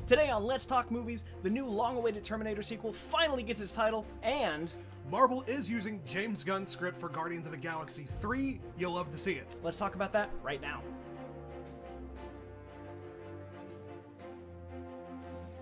Today on Let's Talk Movies, the new long-awaited Terminator sequel finally gets its title, and Marvel is using James Gunn's script for Guardians of the Galaxy 3. You'll love to see it. let's talk about that right now.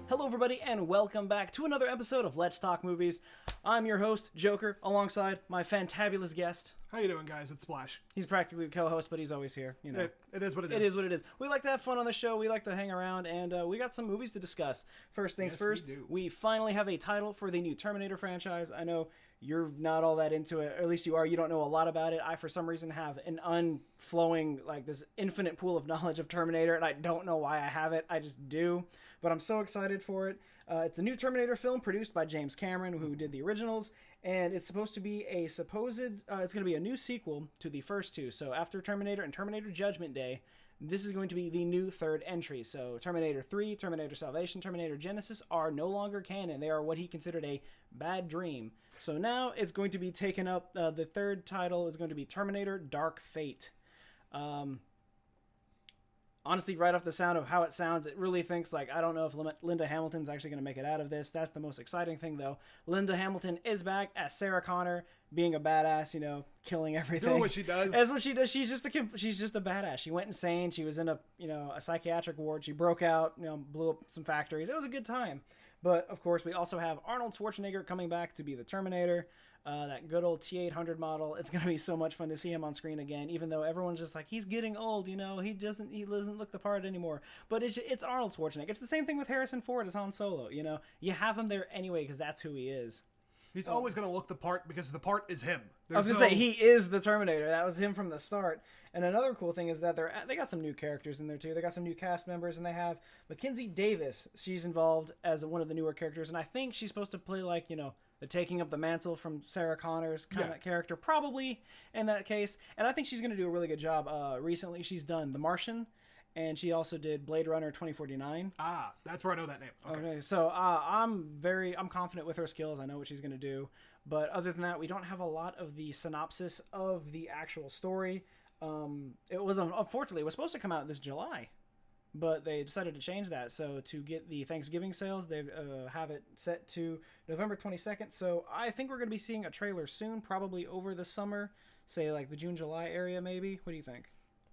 Hello everybody, and welcome back to another episode of Let's Talk Movies. I'm your host, Joker, alongside my fantabulous guest. How you doing, guys? It's Splash. He's practically the co-host, but he's always here. You know, It is what it is. It is what it is. We like to have fun on the show. We like to hang around, and we got some movies to discuss. First things Yes, first, we do. we finally have a title for the new Terminator franchise. I know you're not all that into it, or at least you are. You don't know a lot about it. I, for some reason, have an unflowing, like this infinite pool of knowledge of Terminator, and I don't know why I have it. I just do. But I'm so excited for it. It's a new Terminator film produced by James Cameron, who did the originals, and it's supposed to be it's going to be a new sequel to the first two. So after Terminator and Terminator Judgment Day, this is going to be the new third entry. So Terminator 3, Terminator Salvation, Terminator Genesis are no longer canon. They are what he considered a bad dream. So now it's going to be taken up. The third title is going to be Terminator Dark Fate. Honestly, right off the sound of how it sounds, it really thinks like, I don't know if Linda Hamilton's actually going to make it out of this. That's the most exciting thing, though. Linda Hamilton is back as Sarah Connor, being a badass, you know, killing everything. Doing what she does. That's what she does. She's just a badass. She went insane. She was in a psychiatric ward. She broke out, blew up some factories. It was a good time. But, of course, we also have Arnold Schwarzenegger coming back to be the Terminator. That good old T-800 model. It's going to be so much fun to see him on screen again, even though everyone's just like, he's getting old, he doesn't look the part anymore. But it's Arnold Schwarzenegger. It's the same thing with Harrison Ford as Han Solo, You have him there anyway because that's who he is. He's always going to look the part because the part is him. I was going to say, he is the Terminator. That was him from the start. And another cool thing is that they got some new characters in there, too. They got some new cast members, and they have Mackenzie Davis. She's involved as one of the newer characters, and I think she's supposed to play, the taking up the mantle from Sarah Connor's kind of character, probably in that case. And I think she's going to do a really good job. Recently, she's done The Martian, and she also did Blade Runner 2049. Ah, that's where I know that name. Okay, so I'm confident with her skills. I know what she's going to do. But other than that, we don't have a lot of the synopsis of the actual story. Unfortunately, it was supposed to come out this July, but they decided to change that. So to get the Thanksgiving sales, they have it set to November 22nd. So I think we're going to be seeing a trailer soon, probably over the summer, say like the June, July area maybe. What do you think?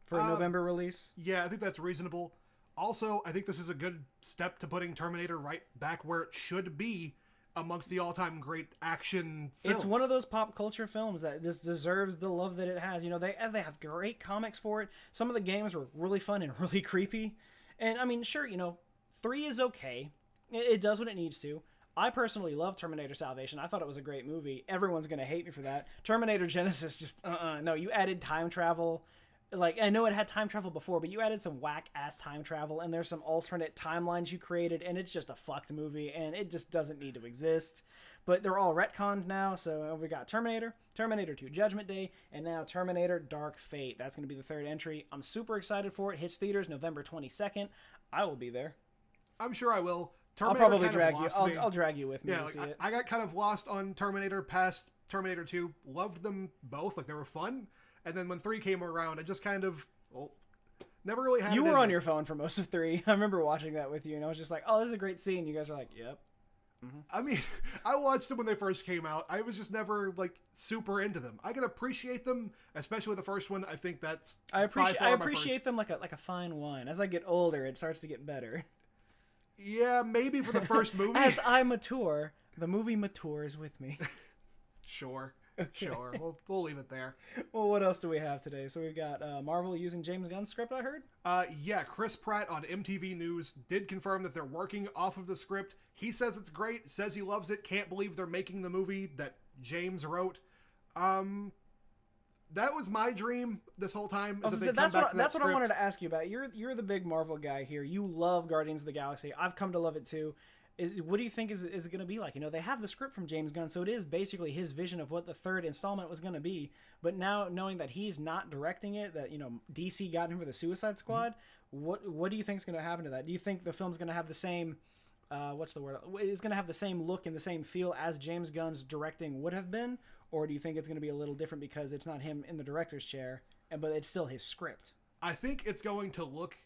For a November release? Yeah, I think that's reasonable. Also, I think this is a good step to putting Terminator right back where it should be amongst the all-time great action films. It's one of those pop culture films that this deserves the love that it has. They have great comics for it. Some of the games were really fun and really creepy. And, I mean, sure, 3 is okay. It does what it needs to. I personally love Terminator Salvation. I thought it was a great movie. Everyone's going to hate me for that. Terminator Genesis, just, no, you added time travel. Like, I know it had time travel before, but you added some whack-ass time travel, and there's some alternate timelines you created, and it's just a fucked movie, and it just doesn't need to exist. But they're all retconned now, so we got Terminator, Terminator 2 Judgment Day, and now Terminator Dark Fate. That's going to be the third entry. I'm super excited for it. Hits theaters November 22nd. I will be there. I'm sure I will. Terminator I'll probably drag you. Me. I'll drag you with me to see it. I got kind of lost on Terminator past Terminator 2. Loved them both. Like, they were fun. And then when 3 came around, I just kind of, never really had You were on your phone for most of 3. I remember watching that with you, and I was just like, oh, this is a great scene. You guys are like, yep. Mm-hmm. I mean, I watched them when they first came out. I was just never, super into them. I can appreciate them, especially the first one. I think that's I appreciate them like a fine wine. As I get older, it starts to get better. Yeah, maybe for the first movie. As I mature, the movie matures with me. Sure. Sure, we'll leave it there. Well, what else do we have today? So we've got Marvel using James Gunn's script, I heard? Yeah, Chris Pratt on MTV News did confirm that they're working off of the script. He says it's great, says he loves it, can't believe they're making the movie that James wrote. That was my dream this whole time. That's what I wanted to ask you about. You're the big Marvel guy here. You love Guardians of the Galaxy. I've come to love it too. What do you think is it going to be like? They have the script from James Gunn, so it is basically his vision of what the third installment was going to be. But now, knowing that he's not directing it, that DC got him for the Suicide Squad, what do you think is going to happen to that? Do you think the film's going to have the same, what's the word? It's going to have the same look and the same feel as James Gunn's directing would have been, or do you think it's going to be a little different because it's not him in the director's chair, but it's still his script? I think it's going to look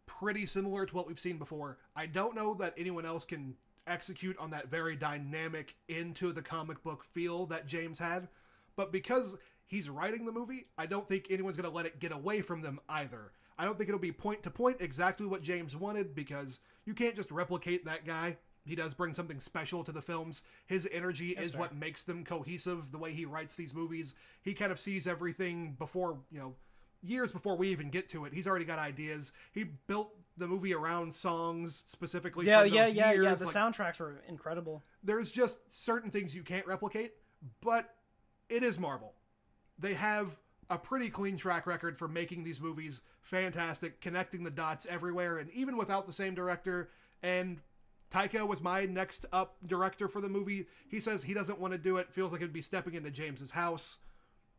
pretty similar to what we've seen before. I don't know that anyone else can execute on that very dynamic into the comic book feel that James had, but because he's writing the movie, I don't think anyone's going to let it get away from them either. I don't think it'll be point to point exactly what James wanted, because you can't just replicate that guy. He does bring something special to the films. His energy is what makes them cohesive, the way he writes these movies. He kind of sees everything before, years before we even get to it. He's already got ideas. He built the movie around songs specifically for those years. Yeah. The soundtracks were incredible. There's just certain things you can't replicate, but it is Marvel. They have a pretty clean track record for making these movies fantastic, connecting the dots everywhere, and even without the same director. And Taika was my next up director for the movie. He says he doesn't want to do it, feels like it'd be stepping into James's house.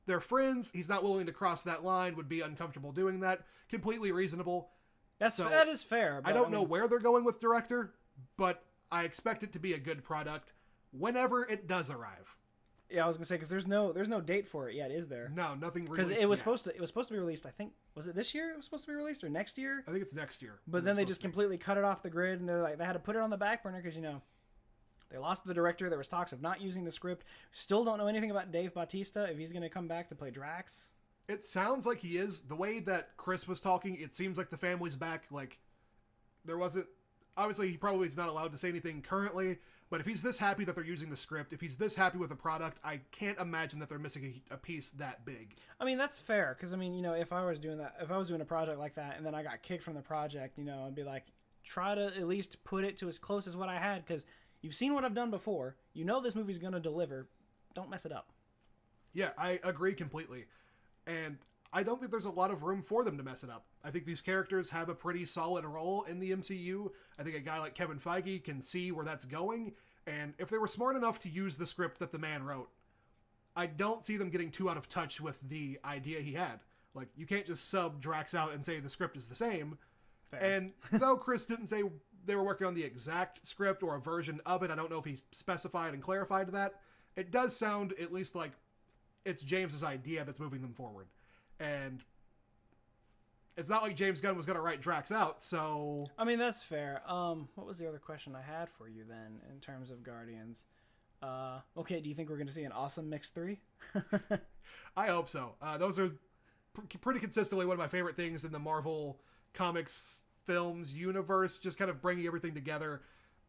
They're friends. He's not willing to cross that line, would be uncomfortable doing that. Completely reasonable. That is fair. I don't know where they're going with director, but I expect it to be a good product whenever it does arrive. Yeah, I was gonna say, because there's no date for it yet, is there? No, nothing released. Because it was supposed to be released. I think, was it this year? It was supposed to be released, or next year? I think it's next year. But then they just completely cut it off the grid, and they had to put it on the back burner because they lost the director. There was talks of not using the script. Still don't know anything about Dave Bautista, if he's gonna come back to play Drax. It sounds like he is. The way that Chris was talking, it seems like the family's back. Like, there wasn't. Obviously, he probably is not allowed to say anything currently. But if he's this happy that they're using the script, if he's this happy with the product, I can't imagine that they're missing a piece that big. I mean, that's fair, because, if I was doing a project like that, and then I got kicked from the project, I'd be like, try to at least put it to as close as what I had, because you've seen what I've done before. You know this movie's going to deliver. Don't mess it up. Yeah, I agree completely. And I don't think there's a lot of room for them to mess it up. I think these characters have a pretty solid role in the MCU. I think a guy like Kevin Feige can see where that's going, and if they were smart enough to use the script that the man wrote, I don't see them getting too out of touch with the idea he had. Like, you can't just sub Drax out and say the script is the same. Fair. And though Chris didn't say they were working on the exact script or a version of it, I don't know if he specified and clarified that, it does sound at least like it's James's idea that's moving them forward. And it's not like James Gunn was going to write Drax out, so... I mean, that's fair. What was the other question I had for you then, in terms of Guardians? Okay, do you think we're going to see an awesome Mix 3? I hope so. Those are pretty consistently one of my favorite things in the Marvel Comics films universe, just kind of bringing everything together.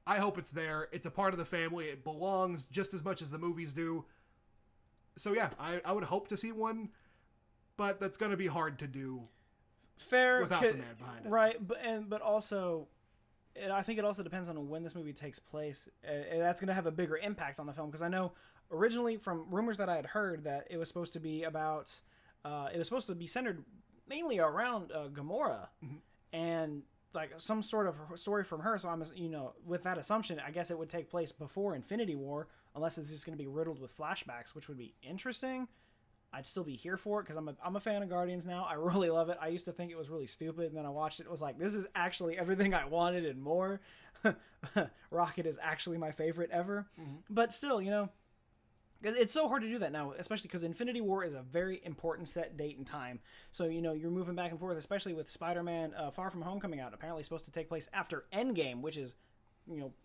I hope it's there. It's a part of the family. It belongs just as much as the movies do. So yeah, I would hope to see one, but that's going to be hard to do. Fair, without the man behind it. Right, but also, I think it also depends on when this movie takes place. That's going to have a bigger impact on the film, because I know originally from rumors that I had heard that it was supposed to be about, it was supposed to be centered mainly around Gamora, and like some sort of story from her. So I'm, with that assumption, I guess it would take place before Infinity War, unless it's just going to be riddled with flashbacks, which would be interesting. I'd still be here for it, because I'm a fan of Guardians now. I really love it. I used to think it was really stupid, and then I watched it. It was like, this is actually everything I wanted and more. Rocket is actually my favorite ever. But still, it's so hard to do that now, especially because Infinity War is a very important set date and time. So, you're moving back and forth, especially with Spider-Man Far From Home coming out. Apparently supposed to take place after Endgame, which is,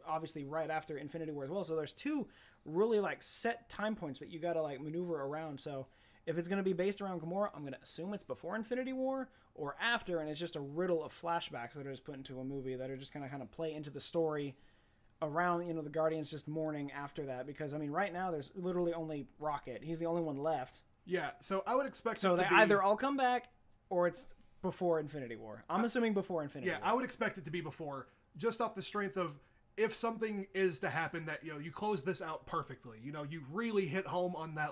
obviously right after Infinity War as well. So there's two really, set time points that you got to, maneuver around. So if it's going to be based around Gamora, I'm going to assume it's before Infinity War or after, and it's just a riddle of flashbacks that are just put into a movie that are just going to kind of play into the story around, the Guardians just mourning after that. Because, right now there's literally only Rocket. He's the only one left. Yeah, so I would expect so they either all come back or it's before Infinity War. I'm assuming before Infinity War. Yeah, I would expect it to be before, just off the strength of if something is to happen that, you close this out perfectly. You really hit home on that,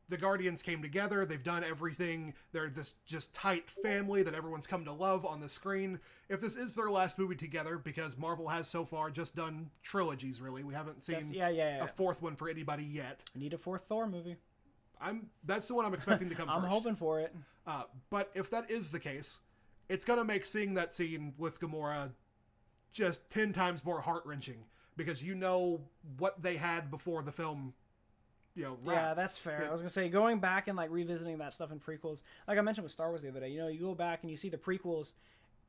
the Guardians came together, they've done everything, they're this just tight family that everyone's come to love on the screen. If this is their last movie together, because Marvel has so far just done trilogies, really. We haven't seen a fourth one for anybody yet. I need a fourth Thor movie. That's the one I'm expecting to come I'm first. hoping for it. But if that is the case, it's going to make seeing that scene with Gamora just 10 times more heart-wrenching, because what they had before the film wrapped. Yeah, that's fair. I was gonna say, going back and revisiting that stuff in prequels, like I mentioned with Star Wars the other day, you go back and you see the prequels,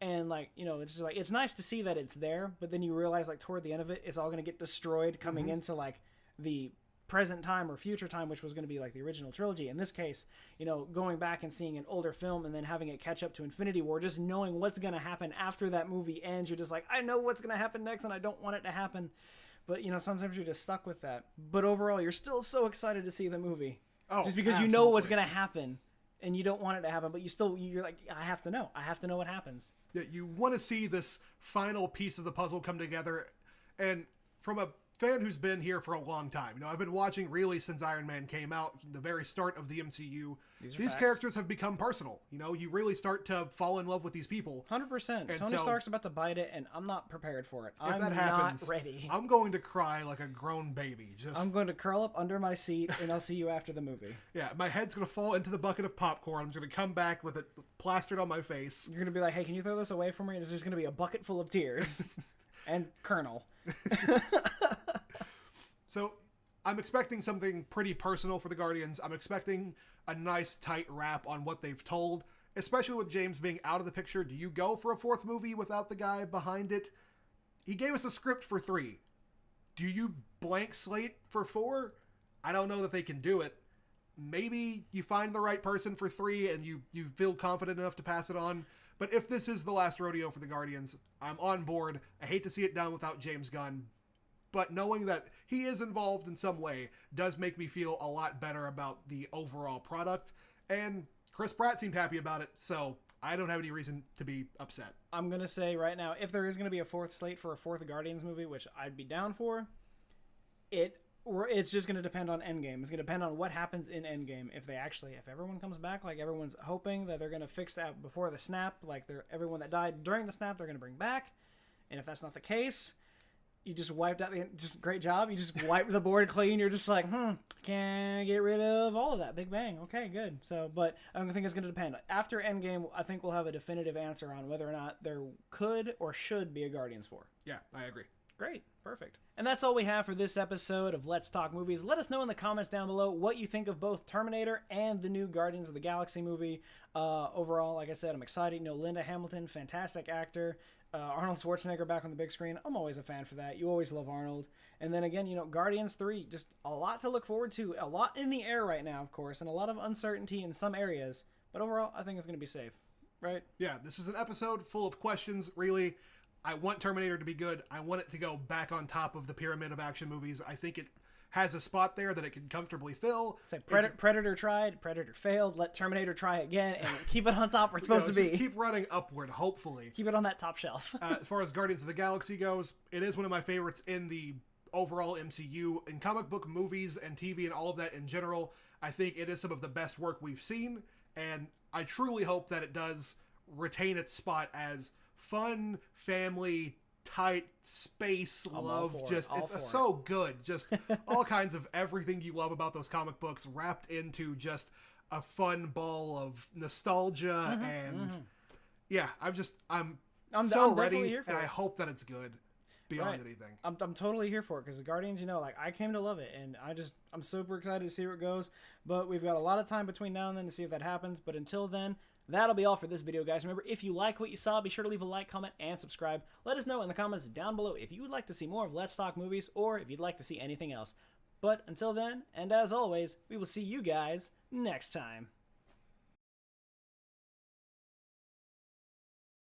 And like, you know, it's just like, it's nice to see that it's there, but then you realize like toward the end of it, it's all going to get destroyed coming into like the present time or future time, which was going to be like the original trilogy. In this case, you know, going back and seeing an older film and then having it catch up to Infinity War, just knowing what's going to happen after that movie ends, you're just like, I know what's going to happen next and I don't want it to happen. But, you know, sometimes you're just stuck with that. But overall, you're still so excited to see the movie. Oh, just because absolutely. you know what's going to happen. And you don't want it to happen, but you're like, I have to know. I have to know what happens. Yeah, you want to see this final piece of the puzzle come together. And from a fan who's been here for a long time, you know, I've been watching really since Iron Man came out, the very start of the MCU. These characters have become personal. You know, you really start to fall in love with these people. 100%. And Tony so, Stark's about to bite it, and I'm not prepared for it. If I'm that happens, not ready. I'm going to cry like a grown baby. I'm going to curl up under my seat, and I'll see you after the movie. Yeah, my head's going to fall into the bucket of popcorn. I'm just going to come back with it plastered on my face. You're going to be like, hey, can you throw this away from me? There's just going to be a bucket full of tears. And Colonel. So, I'm expecting something pretty personal for the Guardians. I'm expecting a nice tight wrap on what they've told, especially with James being out of the picture. Do you go for a fourth movie without the guy behind it? He gave us a script for 3. Do you blank slate for 4? I don't know that they can do it. Maybe you find the right person for 3 and you feel confident enough to pass it on. But if this is the last rodeo for the Guardians, I'm on board. I hate to see it done without James Gunn. But knowing that he is involved in some way does make me feel a lot better about the overall product. And Chris Pratt seemed happy about it, so I don't have any reason to be upset. I'm going to say right now, if there is going to be a fourth slate for a fourth Guardians movie, which I'd be down for, it's just going to depend on Endgame. It's going to depend on what happens in Endgame. If everyone comes back, like everyone's hoping that they're going to fix that before the snap, like everyone that died during the snap, they're going to bring back. And if that's not the case, you just wiped out just great job. You just wiped the board clean. You're just like, can get rid of all of that. Big bang. Okay, good. So, but I think it's going to depend. After Endgame, I think we'll have a definitive answer on whether or not there could or should be a Guardians 4. Yeah, I agree. Great. Perfect. And that's all we have for this episode of Let's Talk Movies. Let us know in the comments down below what you think of both Terminator and the new Guardians of the Galaxy movie. Overall, like I said, I'm excited. You know, Linda Hamilton, fantastic actor. Arnold Schwarzenegger back on the big screen. I'm always a fan for that. You always love Arnold. And then again, you know, Guardians 3, just a lot to look forward to. A lot in the air right now, of course, and a lot of uncertainty in some areas. But overall, I think it's going to be safe. Right? Yeah, this was an episode full of questions, really. I want Terminator to be good. I want it to go back on top of the pyramid of action movies. I think it has a spot there that it can comfortably fill. It's like Predator tried, Predator failed, let Terminator try again, and keep it on top where it's supposed to be. Just keep running upward, hopefully. Keep it on that top shelf. As far as Guardians of the Galaxy goes, it is one of my favorites in the overall MCU. In comic book movies and TV and all of that in general, I think it is some of the best work we've seen, and I truly hope that it does retain its spot as fun, family, tight space love. Just it's so good. Just all kinds of everything you love about those comic books wrapped into just a fun ball of nostalgia. Yeah, I'm so ready, and I hope that it's good beyond anything. I'm totally here for it, because the Guardians, you know, like, I came to love it, and I'm super excited to see where it goes. But we've got a lot of time between now and then to see if that happens. But until then, that'll be all for this video, guys. Remember, if you like what you saw, be sure to leave a like, comment, and subscribe. Let us know in the comments down below if you would like to see more of Let's Talk Movies, or if you'd like to see anything else. But until then, and as always, we will see you guys next time.